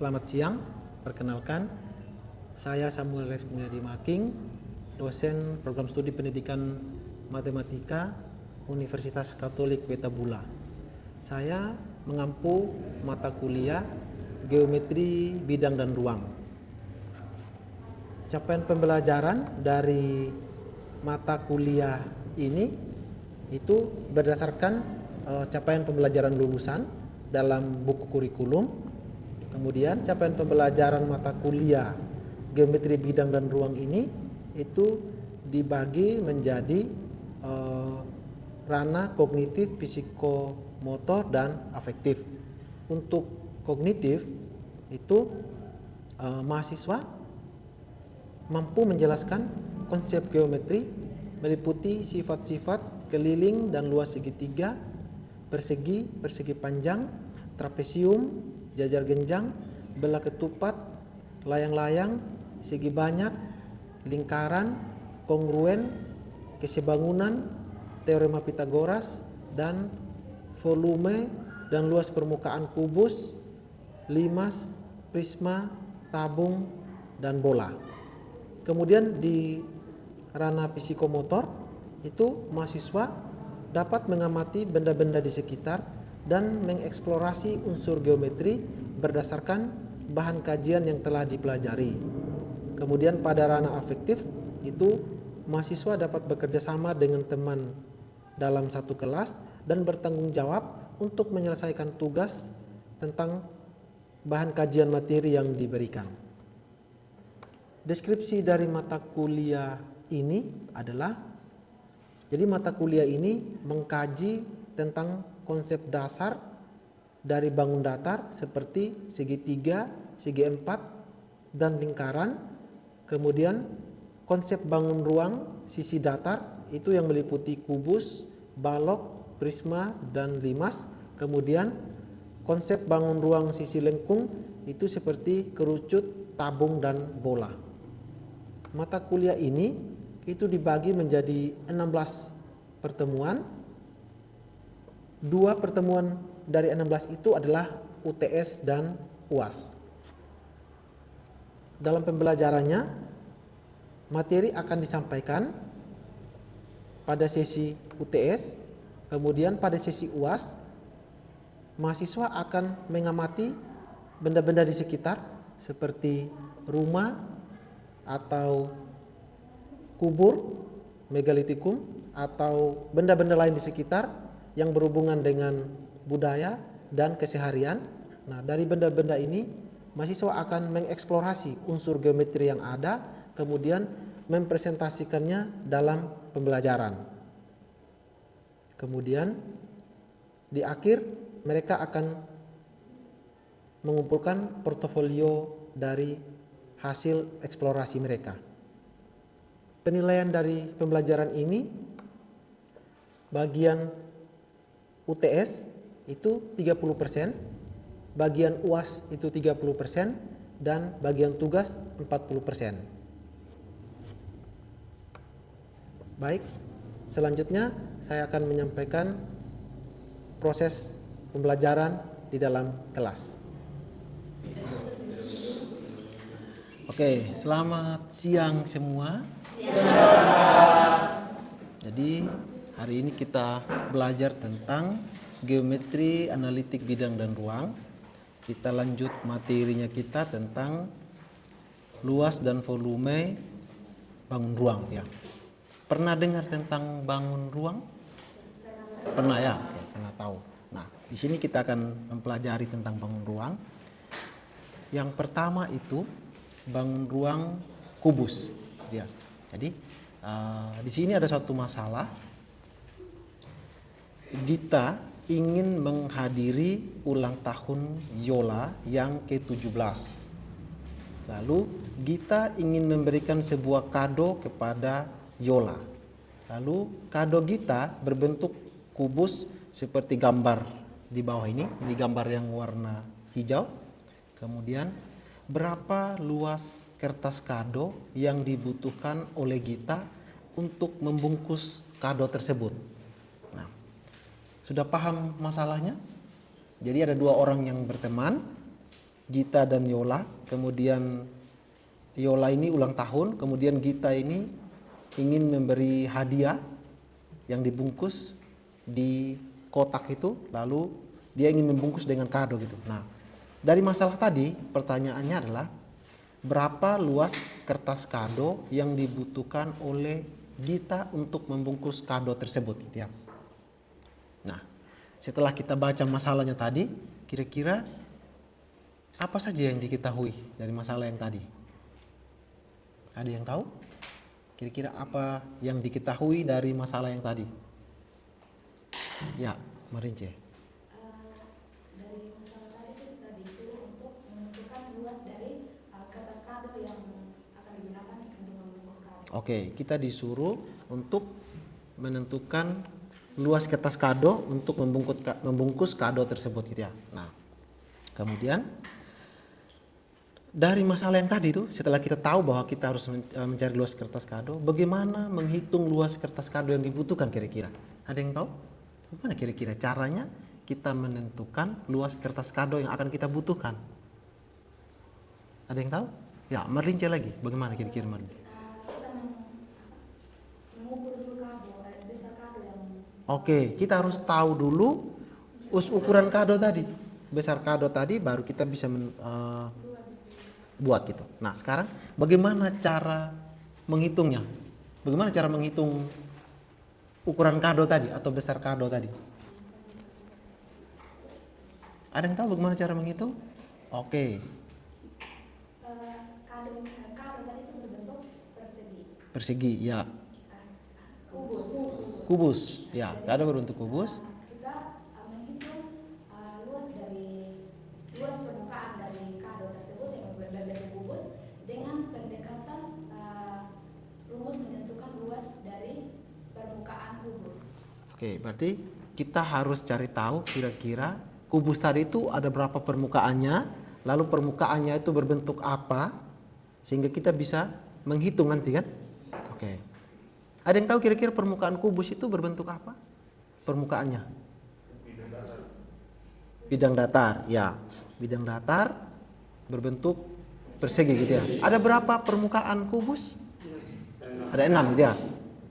Selamat siang, perkenalkan saya Samuel Rex Mulyadi Making, dosen program studi pendidikan matematika Universitas Katolik Wetabula. Saya mengampu mata kuliah geometri bidang dan ruang. Capaian pembelajaran dari mata kuliah ini itu berdasarkan capaian pembelajaran lulusan dalam buku kurikulum. Kemudian capaian pembelajaran mata kuliah geometri bidang dan ruang ini itu dibagi menjadi ranah kognitif, psikomotor, dan afektif. Untuk kognitif itu mahasiswa mampu menjelaskan konsep geometri meliputi sifat-sifat keliling dan luas segitiga, persegi, persegi panjang, trapesium, jajar genjang, belah ketupat, layang-layang, segi banyak, lingkaran, kongruen, kesebangunan, teorema Pitagoras, dan volume dan luas permukaan kubus, limas, prisma, tabung, dan bola. Kemudian di ranah psikomotor itu mahasiswa dapat mengamati benda-benda di sekitar dan mengeksplorasi unsur geometri berdasarkan bahan kajian yang telah dipelajari. Kemudian pada ranah afektif itu mahasiswa dapat bekerja sama dengan teman dalam satu kelas dan bertanggung jawab untuk menyelesaikan tugas tentang bahan kajian materi yang diberikan. Deskripsi dari mata kuliah ini adalah, jadi mata kuliah ini mengkaji tentang konsep dasar dari bangun datar seperti segitiga, segi empat, dan lingkaran. Kemudian konsep bangun ruang sisi datar itu yang meliputi kubus, balok, prisma, dan limas. Kemudian konsep bangun ruang sisi lengkung itu seperti kerucut, tabung, dan bola. Mata kuliah ini itu dibagi menjadi 16 pertemuan. 2 pertemuan dari 16 itu adalah UTS dan UAS. Dalam pembelajarannya, materi akan disampaikan pada sesi UTS, kemudian pada sesi UAS, mahasiswa akan mengamati benda-benda di sekitar seperti rumah atau kubur, megalitikum, atau benda-benda lain di sekitar yang berhubungan dengan budaya dan keseharian. Nah, dari benda-benda ini mahasiswa akan mengeksplorasi unsur geometri yang ada, kemudian mempresentasikannya dalam pembelajaran. Kemudian di akhir mereka akan mengumpulkan portofolio dari hasil eksplorasi mereka. Penilaian dari pembelajaran ini, bagian UTS itu 30%, bagian UAS itu 30%, dan bagian tugas 40%. Baik, selanjutnya saya akan menyampaikan proses pembelajaran di dalam kelas. Oke, selamat siang semua. Jadi hari ini kita belajar tentang geometri analitik bidang dan ruang. Kita lanjut materinya kita tentang luas dan volume bangun ruang ya. Pernah dengar tentang bangun ruang? Pernah ya? Oke, pernah tahu. Nah, di sini kita akan mempelajari tentang bangun ruang. Yang pertama itu bangun ruang kubus ya. Jadi di sini ada suatu masalah. Dita ingin menghadiri ulang tahun Yola yang ke-17. Lalu Gita ingin memberikan sebuah kado kepada Yola. Lalu kado Gita berbentuk kubus seperti gambar di bawah ini gambar yang warna hijau. Kemudian berapa luas kertas kado yang dibutuhkan oleh Gita untuk membungkus kado tersebut? Nah, sudah paham masalahnya? Jadi ada 2 orang yang berteman. Gita dan Yola, kemudian Yola ini ulang tahun, kemudian Gita ini ingin memberi hadiah yang dibungkus di kotak itu, lalu dia ingin membungkus dengan kado gitu. Nah, dari masalah tadi pertanyaannya adalah berapa luas kertas kado yang dibutuhkan oleh Gita untuk membungkus kado tersebut gitu ya. Nah, setelah kita baca masalahnya tadi, kira-kira apa saja yang diketahui dari masalah yang tadi? Ada yang tahu? Kira-kira apa yang diketahui dari masalah yang tadi? Ya, merinci. Dari masalah tadi kita disuruh untuk menentukan luas dari kertas kado yang akan digunakan untuk membungkus kado. Oke, kita disuruh untuk menentukan luas kertas kado untuk membungkus kado tersebut gitu ya. Nah, kemudian dari masalah yang tadi itu, setelah kita tahu bahwa kita harus mencari luas kertas kado, bagaimana menghitung luas kertas kado yang dibutuhkan kira-kira? Ada yang tahu? Bagaimana kira-kira caranya kita menentukan luas kertas kado yang akan kita butuhkan? Ada yang tahu? Ya, merinci lagi. Bagaimana kira-kira merinci? Kita mengukur dulu kado, besar kado yang. Oke, kita harus tahu dulu ukuran kado tadi. Besar kado tadi baru kita bisa buat gitu. Nah, sekarang bagaimana cara menghitungnya? Bagaimana cara menghitung ukuran kado tadi atau besar kado tadi? Ada yang tahu bagaimana cara menghitung? Oke. Kado tadi itu berbentuk persegi. Persegi, ya. Kubus. Kubus, ya. Kado berbentuk kubus. Kita menghitung luas permukaan dari kado tersebut yang berbentuk kubus dengan pendekatan rumus menentukan luas dari permukaan kubus. Oke, berarti kita harus cari tahu kira-kira kubus tadi itu ada berapa permukaannya, lalu permukaannya itu berbentuk apa, sehingga kita bisa menghitung nanti kan. Oke. Ada yang tahu kira-kira permukaan kubus itu berbentuk apa? Permukaannya? Bidang datar, ya. Bidang datar berbentuk persegi gitu ya. Ada berapa permukaan kubus? Ada 6 gitu ya.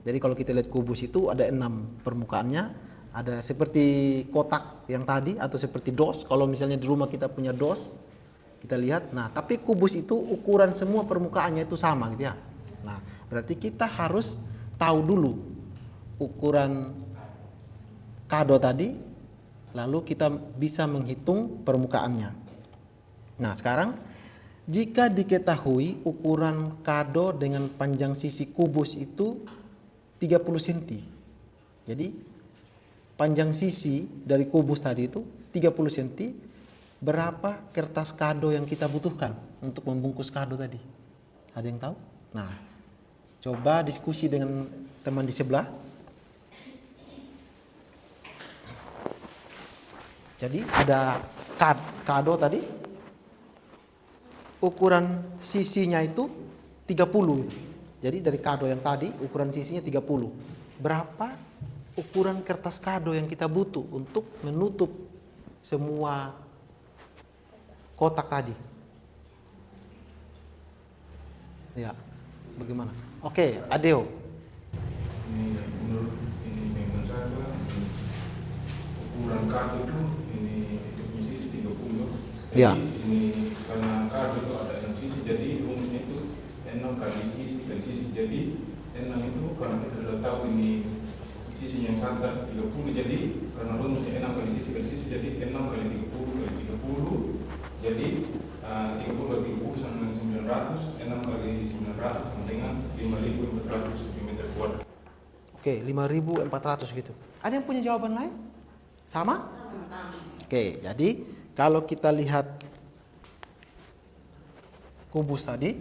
Jadi kalau kita lihat kubus itu ada 6 permukaannya. Ada seperti kotak yang tadi atau seperti dos. Kalau misalnya di rumah kita punya dos, kita lihat. Nah, tapi kubus itu ukuran semua permukaannya itu sama gitu ya. Nah, berarti kita harus tahu dulu ukuran kado tadi, lalu kita bisa menghitung permukaannya. Nah, sekarang jika diketahui ukuran kado dengan panjang sisi kubus itu 30 cm. Jadi panjang sisi dari kubus tadi itu 30 cm. Berapa kertas kado yang kita butuhkan untuk membungkus kado tadi? Ada yang tahu? Nah, coba diskusi dengan teman di sebelah. Jadi ada kado tadi, ukuran sisinya itu 30. Jadi dari kado yang tadi ukuran sisinya 30. Berapa ukuran kertas kado yang kita butuh untuk menutup semua kotak tadi? Ya, bagaimana? Oke, Adeo. Ini menurut ini memang saya ukuran kado itu ini punya sisi 30. Ya. Ini karena kado itu ada 6 sisi, jadi rumusnya itu 6 kali sisi kali sisi. Jadi 6 itu karena kita sudah tahu ini sisi yang sangat 30, jadi karena rumusnya 6 kali sisi, jadi 6 kali 30 kali 30, jadi 30 kali 30 sama dengan 900, 6 kali 900 sama dengan 5.400 cm². Oke, 5.400 gitu. Ada yang punya jawaban lain? Sama? Sama. Oke, jadi kalau kita lihat kubus tadi,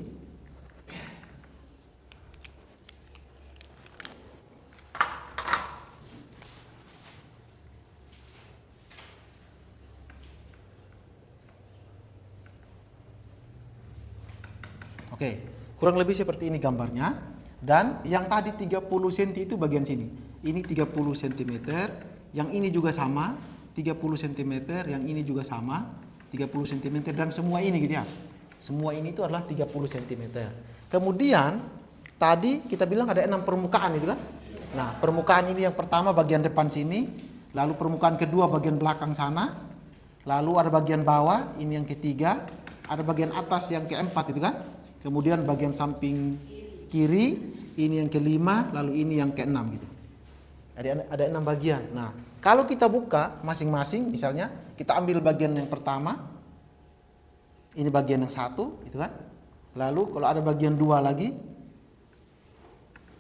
oke, kurang lebih seperti ini gambarnya. Dan yang tadi 30 cm itu bagian sini. Ini 30 cm, yang ini juga sama, 30 cm, yang ini juga sama. 30 cm dan semua ini gitu ya. Semua ini itu adalah 30 cm. Kemudian tadi kita bilang ada 6 permukaan itu kan. Nah, permukaan ini yang pertama bagian depan sini, lalu permukaan kedua bagian belakang sana, lalu ada bagian bawah, ini yang ketiga, ada bagian atas yang keempat itu kan. Kemudian bagian samping kiri, ini yang kelima, lalu ini yang keenam gitu. Ada 6 bagian. Nah, kalau kita buka masing-masing, misalnya kita ambil bagian yang pertama, ini bagian yang satu, gitu kan. Lalu kalau ada bagian dua lagi,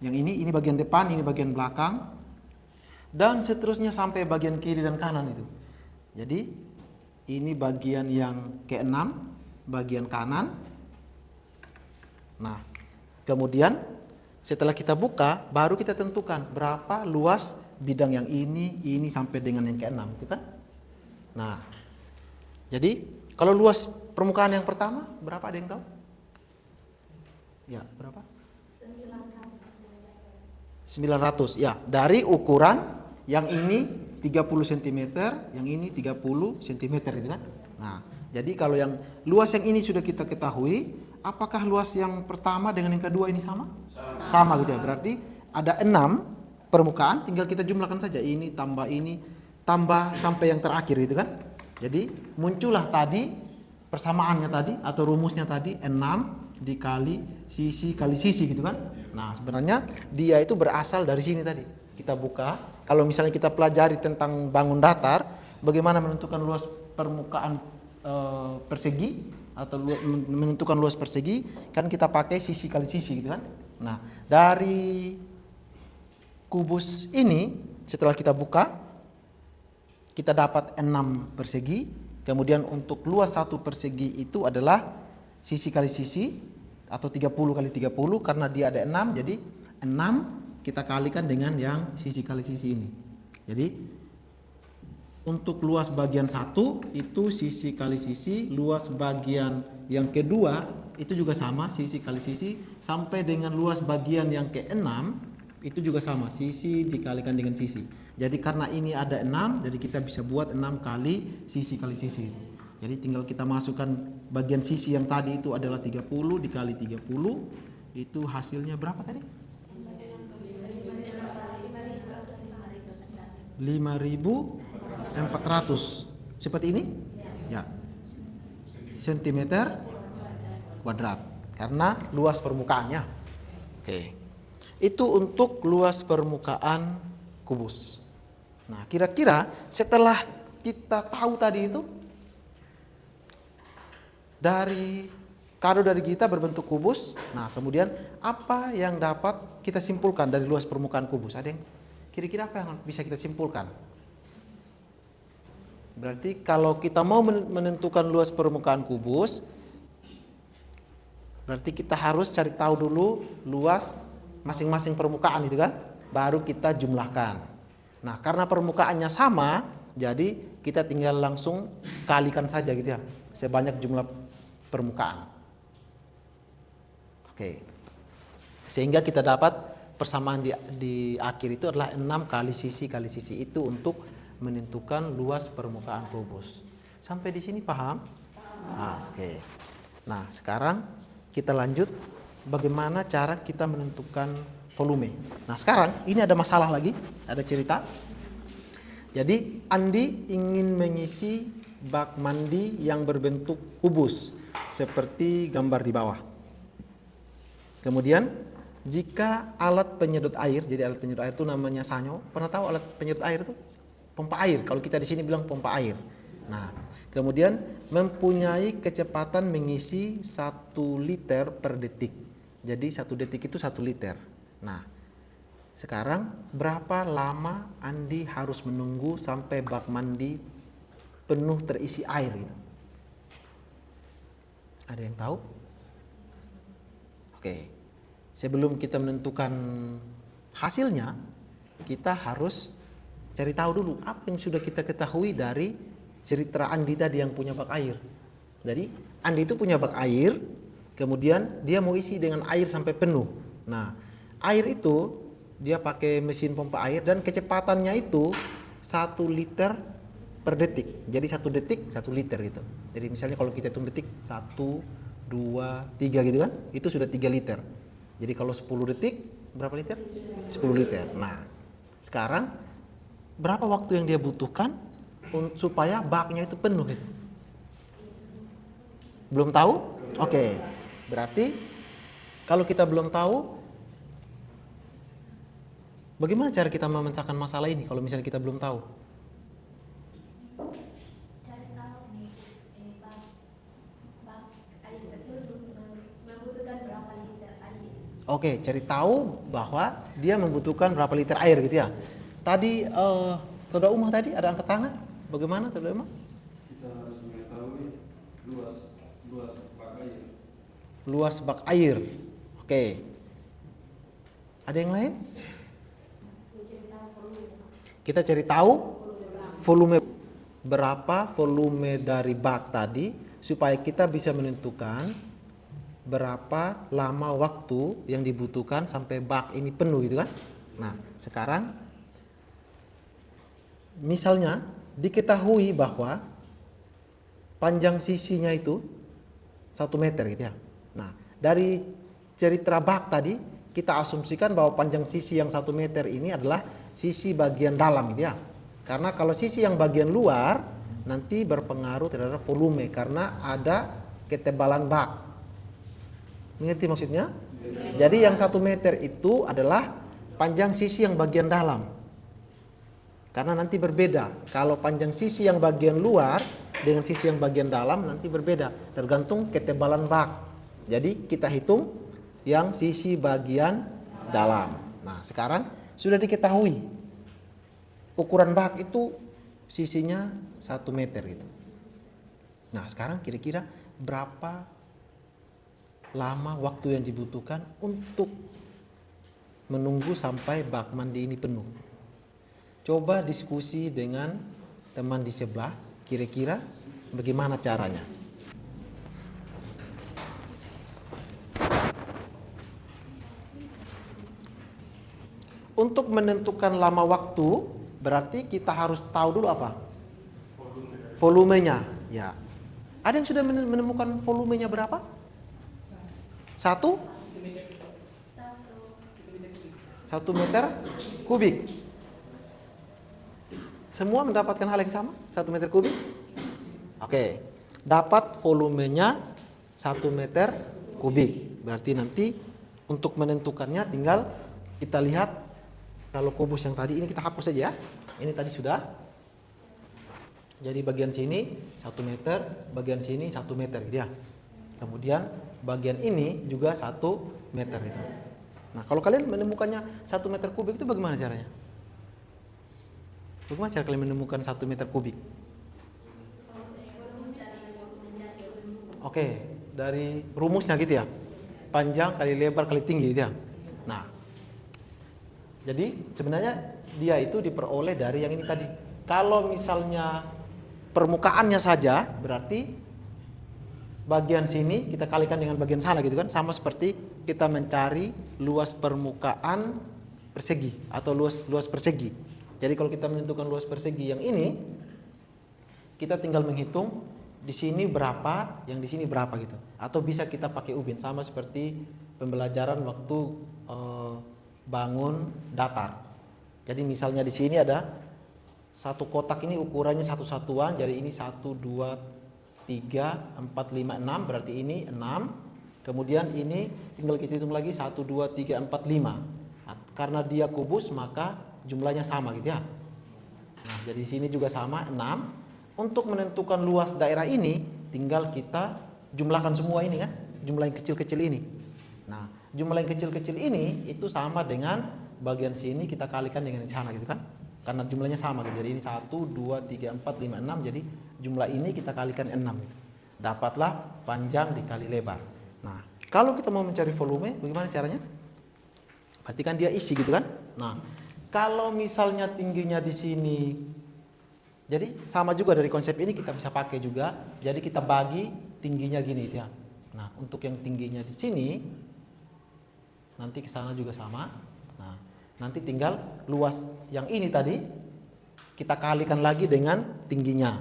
yang ini bagian depan, ini bagian belakang, dan seterusnya sampai bagian kiri dan kanan itu. Jadi ini bagian yang keenam, bagian kanan. Nah, kemudian setelah kita buka, baru kita tentukan berapa luas bidang yang ini sampai dengan yang keenam, gitu kan? Nah, jadi kalau luas permukaan yang pertama berapa, ada yang tahu? Ya, berapa? 900. Ya, dari ukuran yang ini 30 cm, yang ini 30 cm gitu kan? Nah, jadi kalau yang luas yang ini sudah kita ketahui, apakah luas yang pertama dengan yang kedua ini sama? Sama gitu ya. Berarti ada 6 permukaan, tinggal kita jumlahkan saja ini tambah sampai yang terakhir gitu kan. Jadi muncullah tadi persamaannya tadi atau rumusnya tadi 6 dikali sisi kali sisi gitu kan. Nah, sebenarnya dia itu berasal dari sini tadi. Kita buka, kalau misalnya kita pelajari tentang bangun datar, bagaimana menentukan luas permukaan persegi atau menentukan luas persegi, kan kita pakai sisi kali sisi gitu kan. Nah, dari kubus ini setelah kita buka, kita dapat 6 persegi. Kemudian untuk luas satu persegi itu adalah sisi kali sisi atau 30 kali 30, karena dia ada 6, jadi 6 kita kalikan dengan yang sisi kali sisi ini. Jadi untuk luas bagian 1 itu sisi kali sisi, luas bagian yang kedua itu juga sama, sisi kali sisi, sampai dengan luas bagian yang ke-6 itu juga sama, sisi dikalikan dengan sisi. Jadi karena ini ada 6, jadi kita bisa buat 6 kali sisi kali sisi. Jadi tinggal kita masukkan bagian sisi yang tadi itu adalah 30 dikali 30, itu hasilnya berapa tadi? 5.400. Seperti ini? Ya. Sentimeter kuadrat. Karena luas permukaannya. Oke. Itu untuk luas permukaan kubus. Nah, kira-kira setelah kita tahu tadi itu, dari kado dari kita berbentuk kubus, nah kemudian apa yang dapat kita simpulkan dari luas permukaan kubus? Ada yang kira-kira apa yang bisa kita simpulkan? Berarti kalau kita mau menentukan luas permukaan kubus, berarti kita harus cari tahu dulu luas masing-masing permukaan itu kan, baru kita jumlahkan. Nah, karena permukaannya sama, jadi kita tinggal langsung kalikan saja gitu ya, sebanyak jumlah permukaan. Oke. Sehingga kita dapat persamaan di akhir itu adalah 6 kali sisi itu untuk menentukan luas permukaan kubus. Sampai di sini paham? Nah, oke. Nah, sekarang kita lanjut bagaimana cara kita menentukan volume. Nah, sekarang ini ada masalah lagi, ada cerita. Jadi, Andi ingin mengisi bak mandi yang berbentuk kubus seperti gambar di bawah. Kemudian jika alat penyedot air, jadi alat penyedot air itu namanya sanyo. Pernah tahu alat penyedot air itu? Pompa air. Kalau kita di sini bilang pompa air. Nah, kemudian mempunyai kecepatan mengisi 1 liter per detik. Jadi 1 detik itu 1 liter. Nah, sekarang berapa lama Andi harus menunggu sampai bak mandi penuh terisi air gitu? Ada yang tahu? Oke. Sebelum kita menentukan hasilnya, kita harus cari tahu dulu apa yang sudah kita ketahui dari cerita Andi tadi yang punya bak air. Jadi Andi itu punya bak air, kemudian dia mau isi dengan air sampai penuh. Nah, air itu dia pakai mesin pompa air dan kecepatannya itu 1 liter per detik. Jadi 1 detik 1 liter gitu. Jadi misalnya kalau kita hitung detik 1, 2, 3 gitu kan, itu sudah 3 liter. Jadi kalau 10 detik berapa liter? 10 liter. Nah, sekarang berapa waktu yang dia butuhkan supaya baknya itu penuh gitu? Belum tahu? Oke. Berarti kalau kita belum tahu, bagaimana cara kita memecahkan masalah ini kalau misalnya kita belum tahu? Cari tahu nih, ini bak air tersebut membutuhkan berapa liter air. Oke, cari tahu bahwa dia membutuhkan berapa liter air gitu ya. Tadi Saudara Umar tadi ada angkat tangan. Bagaimana Saudara Umar? Kita harus mengetahui luas bak air. Luas bak air. Oke. Ada yang lain? Kita cari tahu volume, berapa volume dari bak tadi supaya kita bisa menentukan berapa lama waktu yang dibutuhkan sampai bak ini penuh gitu kan. Nah, sekarang misalnya diketahui bahwa panjang sisinya itu 1 meter gitu ya. Nah, dari cerita bak tadi kita asumsikan bahwa panjang sisi yang 1 meter ini adalah sisi bagian dalam gitu ya. Karena kalau sisi yang bagian luar nanti berpengaruh terhadap volume karena ada ketebalan bak. Mengerti maksudnya? Jadi yang 1 meter itu adalah panjang sisi yang bagian dalam. Karena nanti berbeda. Kalau panjang sisi yang bagian luar dengan sisi yang bagian dalam nanti berbeda. Tergantung ketebalan bak. Jadi kita hitung yang sisi bagian dalam. Nah, sekarang sudah diketahui ukuran bak itu sisinya 1 meter gitu. Nah, sekarang kira-kira berapa lama waktu yang dibutuhkan untuk menunggu sampai bak mandi ini penuh? Coba diskusi dengan teman di sebelah, kira-kira bagaimana caranya? Untuk menentukan lama waktu, berarti kita harus tahu dulu apa? Volumenya. Ya. Ada yang sudah menemukan volumenya berapa? 1 meter kubik. Semua mendapatkan hal yang sama? 1 meter kubik? Oke. Dapat volumenya 1 meter kubik. Berarti nanti untuk menentukannya tinggal kita lihat. Kalau kubus yang tadi ini kita hapus saja ya. Ini tadi sudah. Jadi bagian sini 1 meter, bagian sini 1 meter gitu ya. Kemudian bagian ini juga 1 meter gitu. Nah, kalau kalian menemukannya 1 meter kubik itu bagaimana caranya? Bagaimana cara kalian menemukan 1 meter kubik? Oke, dari rumusnya gitu ya. Panjang kali lebar kali tinggi gitu ya. Nah, jadi sebenarnya dia itu diperoleh dari yang ini tadi. Kalau misalnya permukaannya saja, berarti bagian sini kita kalikan dengan bagian sana gitu kan. Sama seperti kita mencari luas permukaan persegi atau luas persegi. Jadi kalau kita menentukan luas persegi yang ini, kita tinggal menghitung di sini berapa, yang di sini berapa gitu. Atau bisa kita pakai ubin, sama seperti pembelajaran waktu bangun datar. Jadi misalnya di sini ada satu kotak ini ukurannya satu satuan, jadi ini 1, 2, 3, 4, 5, 6, berarti ini 6. Kemudian ini tinggal kita hitung lagi 1, 2, 3, 4, 5. Nah, karena dia kubus maka jumlahnya sama gitu ya. Nah, jadi sini juga sama 6. Untuk menentukan luas daerah ini tinggal kita jumlahkan semua ini kan, jumlah yang kecil-kecil ini. Nah, jumlah yang kecil-kecil ini itu sama dengan bagian sini kita kalikan dengan yang sana gitu kan. Karena jumlahnya sama gitu. Jadi ini 1, 2, 3, 4, 5, 6. Jadi jumlah ini kita kalikan 6 gitu. Dapatlah panjang dikali lebar. Nah, kalau kita mau mencari volume bagaimana caranya? Berarti kan dia isi gitu kan. Nah, kalau misalnya tingginya di sini, jadi sama juga dari konsep ini kita bisa pakai juga. Jadi kita bagi tingginya gini ya. Nah, untuk yang tingginya di sini, nanti ke sana juga sama. Nah, nanti tinggal luas yang ini tadi kita kalikan lagi dengan tingginya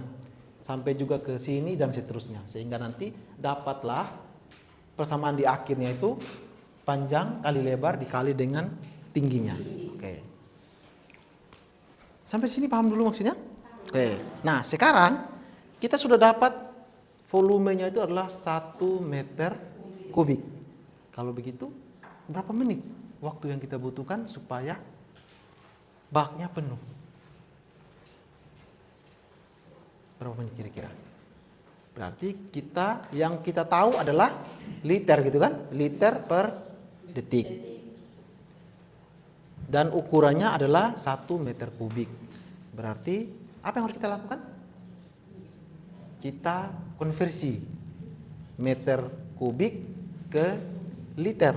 sampai juga ke sini dan seterusnya, sehingga nanti dapatlah persamaan di akhirnya itu panjang kali lebar dikali dengan tingginya. Oke. Sampai sini paham dulu maksudnya? Oke. Nah, sekarang kita sudah dapat volumenya itu adalah 1 meter kubik. Kalau begitu, berapa menit waktu yang kita butuhkan supaya baknya penuh? Berapa menit kira-kira? Berarti yang kita tahu adalah liter gitu kan? Liter per detik. Dan ukurannya adalah 1 meter kubik. Berarti apa yang harus kita lakukan? Kita konversi meter kubik ke liter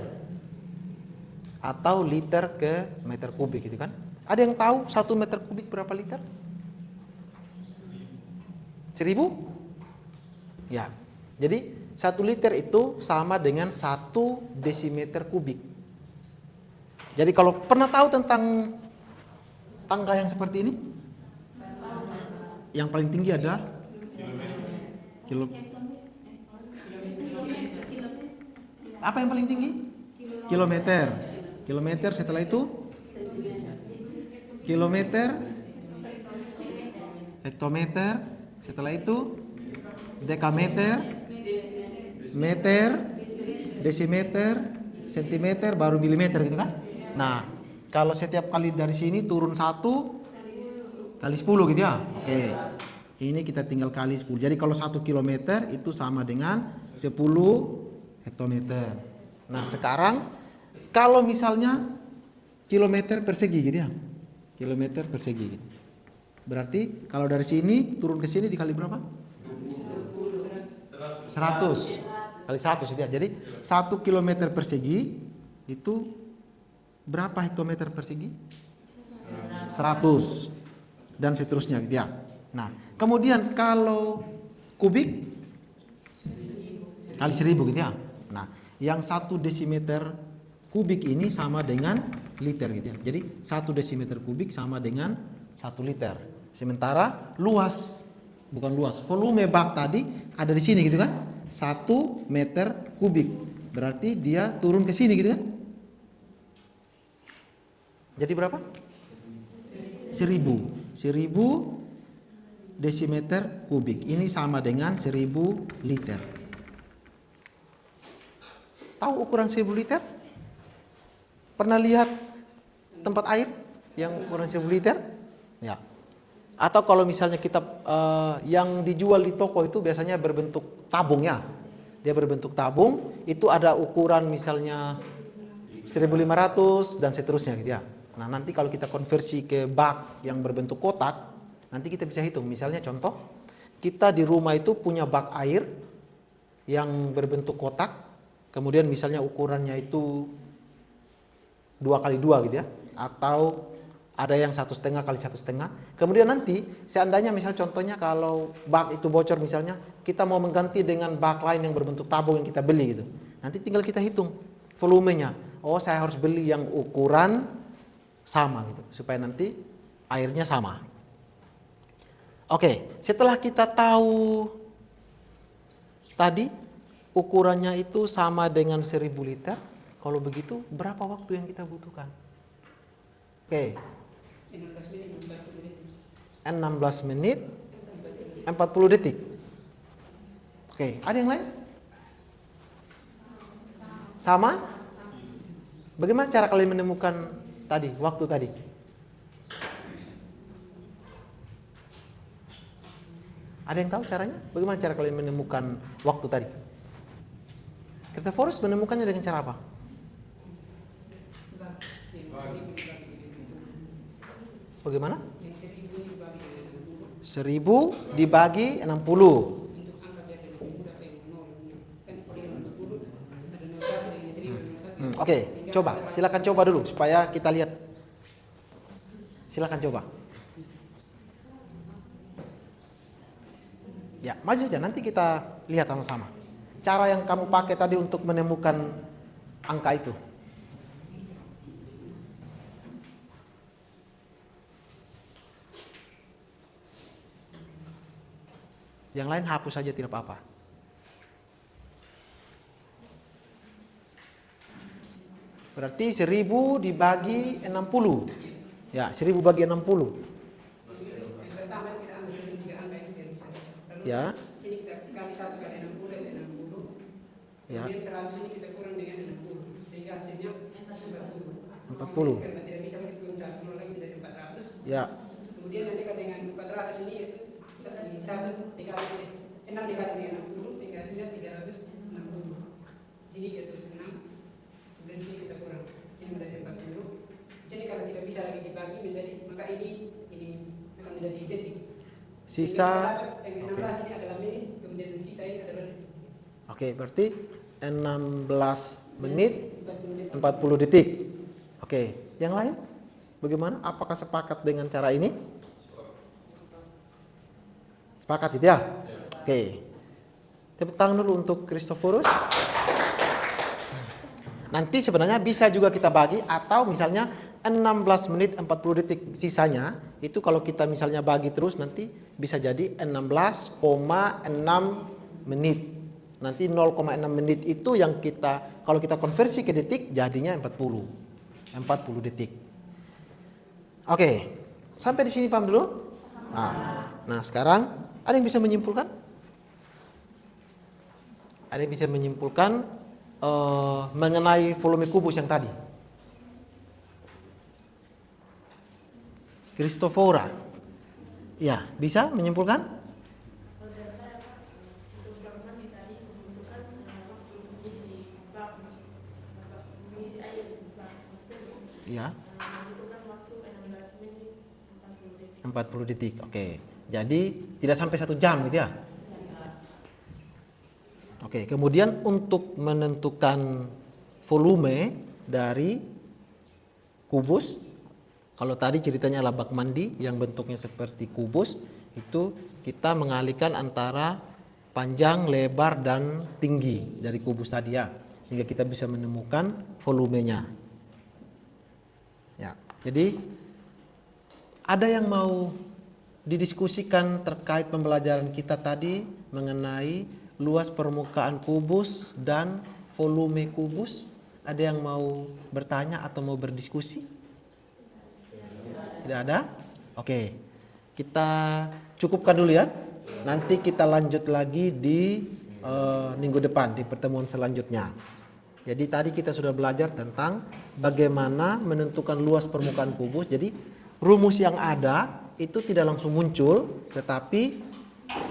atau liter ke meter kubik gitu kan? Ada yang tahu 1 meter kubik berapa liter? 1000? Ya. Jadi 1 liter itu sama dengan 1 desimeter kubik. Jadi kalau pernah tahu tentang tangga yang seperti ini? Yang paling tinggi ada apa yang paling tinggi? Kilometer. Kilometer, setelah itu kilometer, hektometer, setelah itu dekameter, meter, desimeter, sentimeter, baru milimeter gitu kan? Nah, kalau setiap kali dari sini turun 1 kali 10 gitu ya. Oke. Ini kita tinggal kali 10. Jadi kalau 1 kilometer itu sama dengan 10 hektometer. Nah, sekarang kalau misalnya kilometer persegi gitu ya. Kilometer persegi gitu. Berarti kalau dari sini turun ke sini dikali berapa? 100 kali 100 gitu ya. Jadi 1 kilometer persegi itu berapa hektometer persegi? 100 dan seterusnya gitu ya. Nah, kemudian kalau kubik kali 1000 gitu ya. Nah, yang 1 desimeter kubik ini sama dengan liter gitu ya. Jadi 1 desimeter kubik sama dengan 1 liter. Sementara volume bak tadi ada di sini gitu kan? 1 meter kubik. Berarti dia turun ke sini gitu kan? Jadi berapa? 1000 desimeter kubik. Ini sama dengan 1000 liter. Tahu ukuran 1000 liter? Pernah lihat tempat air yang ukuran 1000 liter? Ya. Atau kalau misalnya kita yang dijual di toko itu biasanya berbentuk tabung ya. Dia berbentuk tabung, itu ada ukuran misalnya 1500 dan seterusnya gitu ya. Nah, nanti kalau kita konversi ke bak yang berbentuk kotak, nanti kita bisa hitung. Misalnya contoh, kita di rumah itu punya bak air yang berbentuk kotak, kemudian misalnya ukurannya itu 2x2 gitu ya, atau ada yang 1,5 kali 1,5. Kemudian nanti seandainya misal contohnya kalau bak itu bocor misalnya, kita mau mengganti dengan bak lain yang berbentuk tabung yang kita beli gitu. Nanti tinggal kita hitung volumenya. Oh, saya harus beli yang ukuran sama gitu supaya nanti airnya sama. Oke, setelah kita tahu tadi ukurannya itu sama dengan 1000 liter, kalau begitu berapa waktu yang kita butuhkan? Oke. 16 menit 40 detik. Oke, ada yang lain? Sama? Bagaimana cara kalian menemukan tadi, waktu tadi? Ada yang tahu caranya? Bagaimana cara kalian menemukan waktu tadi? Christophorus menemukannya dengan cara apa? Bagaimana? 1000 dibagi 60. Oke, coba. Silakan coba dulu supaya kita lihat. Silakan coba. Ya, maju saja. Nanti kita lihat sama-sama. Cara yang kamu pakai tadi untuk menemukan angka itu. Yang lain hapus saja tidak apa-apa. Berarti 1000 dibagi 60. Ya, 1000 bagi 60. Pertama kita ambil dari 3 angka ini biar bisa. Lalu Ya. sini kita kali 1 kali 60 itu 60. Ya. Kemudian 100 ini kita kurang dengan 60. Sehingga hasilnya 40. 40. Karena tidak bisa kita kurang 1 lagi menjadi 400. Ya. Kemudian nanti dengan 400 ini itu 1 dikali 6 dikali dengan 60 sehingga hasilnya 360. Sini kita senang. Kemudian sini kita kurang. Sini menjadi 40. Sini kalau tidak bisa lagi dibagi menjadi, maka ini akan menjadi detik. Sisa. Yang 16 ini adalah menit, kemudian sisa ini adalah detik. Oke, berarti 16 menit 40 40 detik. Oke, yang lain? Bagaimana? Apakah sepakat dengan cara ini? Sepakat itu ya? Oke. Tepuk tangan dulu untuk Christophorus. Nanti sebenarnya bisa juga kita bagi, atau misalnya 16 menit 40 detik sisanya itu kalau kita misalnya bagi terus nanti bisa jadi 16,6 menit. Nanti 0,6 menit itu yang kita, kalau kita konversi ke detik jadinya 40 detik. Oke, sampai di sini paham dulu? Nah, sekarang ada yang bisa menyimpulkan? Ada yang bisa menyimpulkan mengenai volume kubus yang tadi? Christophora, ya bisa menyimpulkan? Ya. 40 detik. Oke. Jadi tidak sampai 1 jam gitu ya. Oke, kemudian untuk menentukan volume dari kubus, kalau tadi ceritanya adalah bak mandi yang bentuknya seperti kubus, itu kita mengalihkan antara panjang, lebar, dan tinggi dari kubus tadi ya, sehingga kita bisa menemukan volumenya. Ya, jadi ada yang mau didiskusikan terkait pembelajaran kita tadi mengenai luas permukaan kubus dan volume kubus? Ada yang mau bertanya atau mau berdiskusi? Tidak ada? Oke, kita cukupkan dulu ya. Nanti kita lanjut lagi di minggu depan di pertemuan selanjutnya. Jadi tadi kita sudah belajar tentang bagaimana menentukan luas permukaan kubus. Jadi rumus yang ada itu tidak langsung muncul, tetapi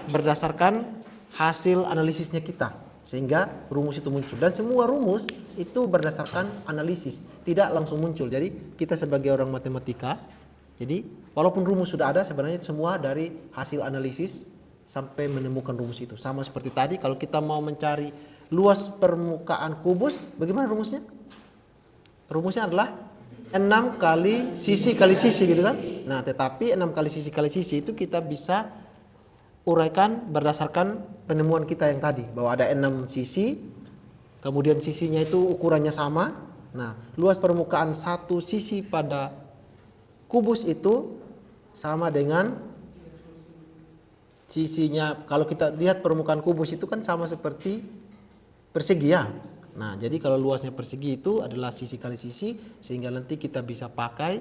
berdasarkan hasil analisisnya kita, sehingga rumus itu muncul. Dan semua rumus itu berdasarkan analisis, tidak langsung muncul. Jadi kita sebagai orang matematika, jadi walaupun rumus sudah ada, sebenarnya semua dari hasil analisis sampai menemukan rumus itu. Sama seperti tadi, kalau kita mau mencari luas permukaan kubus, bagaimana rumusnya? Rumusnya adalah 6 kali sisi kali sisi gitu kan. Nah, tetapi 6 kali sisi itu kita bisa uraikan berdasarkan penemuan kita yang tadi, bahwa ada 6 sisi, kemudian sisinya itu ukurannya sama. Nah, luas permukaan satu sisi pada kubus itu sama dengan sisinya. Kalau kita lihat permukaan kubus itu kan sama seperti persegi ya. Nah, jadi kalau luasnya persegi itu adalah sisi kali sisi, sehingga nanti kita bisa pakai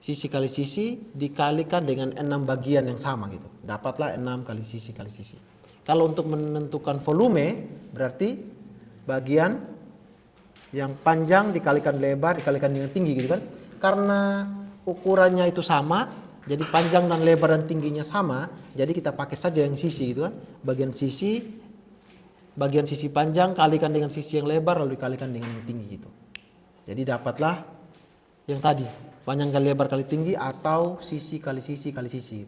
sisi kali sisi dikalikan dengan 6 bagian yang sama gitu. Dapatlah 6 kali sisi kali sisi. Kalau untuk menentukan volume, berarti bagian yang panjang dikalikan lebar dikalikan dengan tinggi gitu kan. Karena ukurannya itu sama, jadi panjang dan lebar dan tingginya sama, jadi kita pakai saja yang sisi gitu kan. Bagian sisi panjang kalikan dengan sisi yang lebar lalu dikalikan dengan yang tinggi gitu. Jadi dapatlah yang tadi, panjang kali lebar kali tinggi atau sisi kali sisi kali sisi.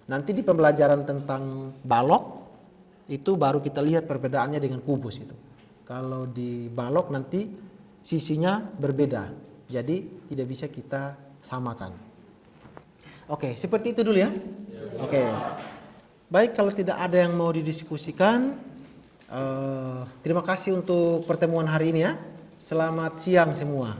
Nanti di pembelajaran tentang balok itu baru kita lihat perbedaannya dengan kubus itu. Kalau di balok nanti sisinya berbeda, jadi tidak bisa kita samakan. Oke, seperti itu dulu ya. Oke. Baik, kalau tidak ada yang mau didiskusikan, terima kasih untuk pertemuan hari ini ya. Selamat siang semua.